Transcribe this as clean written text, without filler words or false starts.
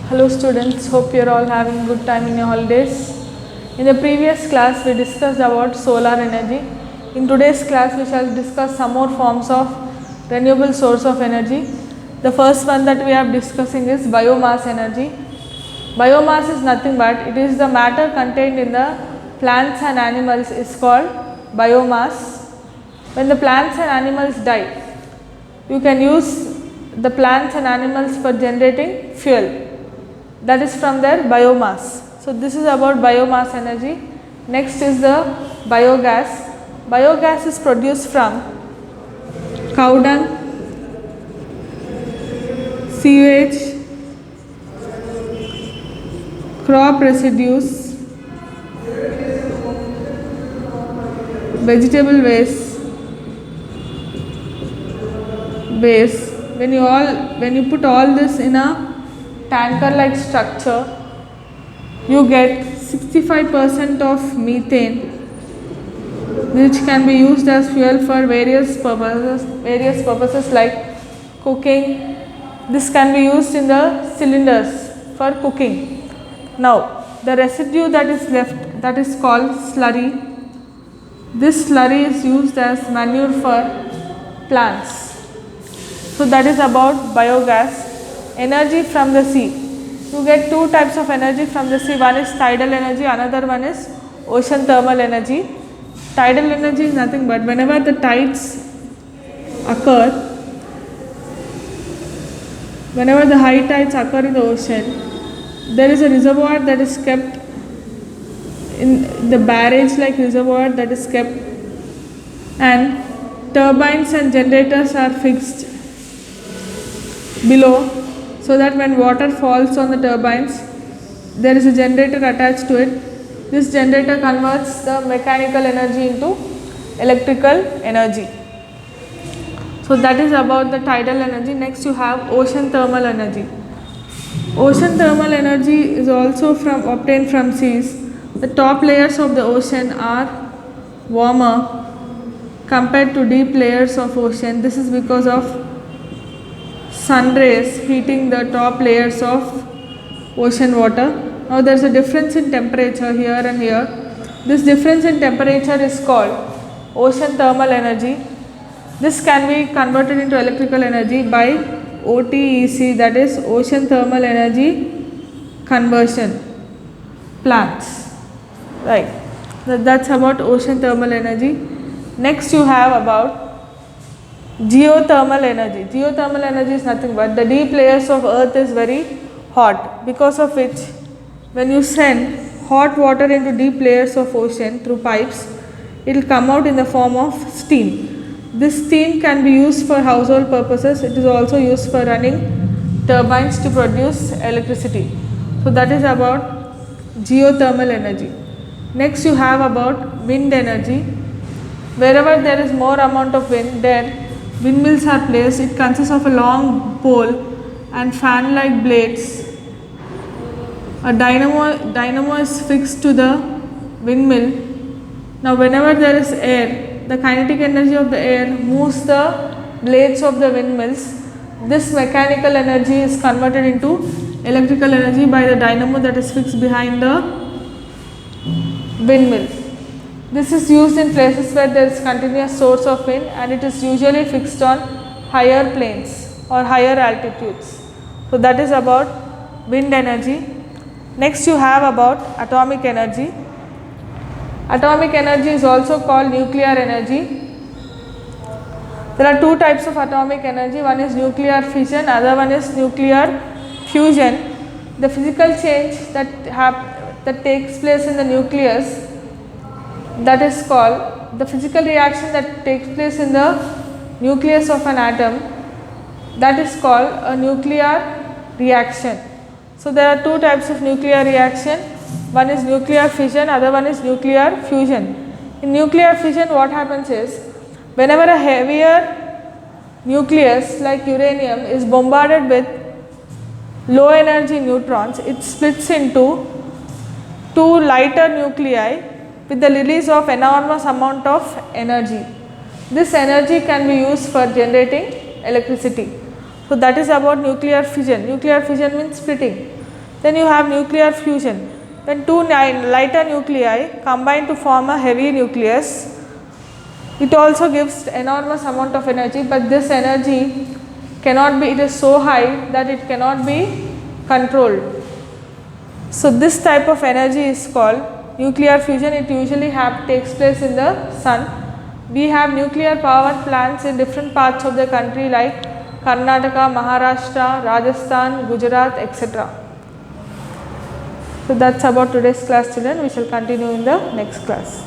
Hello students, hope you are all having good time in your holidays. In the previous class we discussed about solar energy. In today's class we shall discuss some more forms of renewable source of energy. The first one that we are discussing is biomass energy. Biomass is nothing but it is the matter contained in the plants and animals is called biomass. When the plants and animals die, you can use the plants and animals for generating fuel, that is from their biomass. So, this is about biomass energy. Next is the biogas. Biogas is produced from cow dung, sewage, crop residues, vegetable waste. When you put all this in a tanker like structure, you get 65% of methane, which can be used as fuel for various purposes like cooking. This can be used in the cylinders for cooking. Now the residue that is left, that is called slurry. This slurry is used as manure for plants. So that is about biogas. Energy from the sea. You get two types of energy from the sea. One is tidal energy, another one is ocean thermal energy. Tidal energy is nothing but whenever the tides occur, whenever the high tides occur in the ocean, there is a reservoir that is kept in the barrage like reservoir that is kept, and turbines and generators are fixed below, so that when water falls on the turbines, there is a generator attached to it. This generator converts the mechanical energy into electrical energy. So that is about the tidal energy. Next you have ocean thermal energy. Ocean thermal energy is also obtained from seas. The top layers of the ocean are warmer compared to deep layers of ocean. This is because of sun rays heating the top layers of ocean water. Now there is a difference in temperature here and here. This difference in temperature is called ocean thermal energy. This can be converted into electrical energy by OTEC, that is ocean thermal energy conversion plants. Right. That's about ocean thermal energy. Next you have about geothermal energy. Geothermal energy is nothing but the deep layers of earth is very hot, because of which when you send hot water into deep layers of ocean through pipes, it will come out in the form of steam. This steam can be used for household purposes. It is also used for running turbines to produce electricity. So that is about geothermal energy. Next you have about wind energy. Wherever there is more amount of wind, there windmills are placed. It consists of a long pole and fan like blades. A dynamo is fixed to the windmill. Now whenever there is air, the kinetic energy of the air moves the blades of the windmills. This mechanical energy is converted into electrical energy by the dynamo that is fixed behind the windmill. This is used in places where there is continuous source of wind, and it is usually fixed on higher plains or higher altitudes. So that is about wind energy. Next you have about atomic energy. Atomic energy is also called nuclear energy. There are two types of atomic energy. One is nuclear fission, other one is nuclear fusion. The physical change that takes place in the nucleus, that is called the physical reaction that takes place in the nucleus of an atom, that is called a nuclear reaction. So there are two types of nuclear reaction. One is nuclear fission, other one is nuclear fusion. In nuclear fission, what happens is, whenever a heavier nucleus like uranium is bombarded with low energy neutrons, it splits into two lighter nuclei with the release of enormous amount of energy. This energy can be used for generating electricity. So that is about nuclear fission. Nuclear fission means splitting. Then you have nuclear fusion. When two lighter nuclei combine to form a heavy nucleus, it also gives enormous amount of energy, but this energy cannot be, it is so high that it cannot be controlled. So this type of energy is called nuclear fusion. It usually takes place in the sun. We have nuclear power plants in different parts of the country like Karnataka, Maharashtra, Rajasthan, Gujarat, etc. So that's about today's class, children. We shall continue in the next class.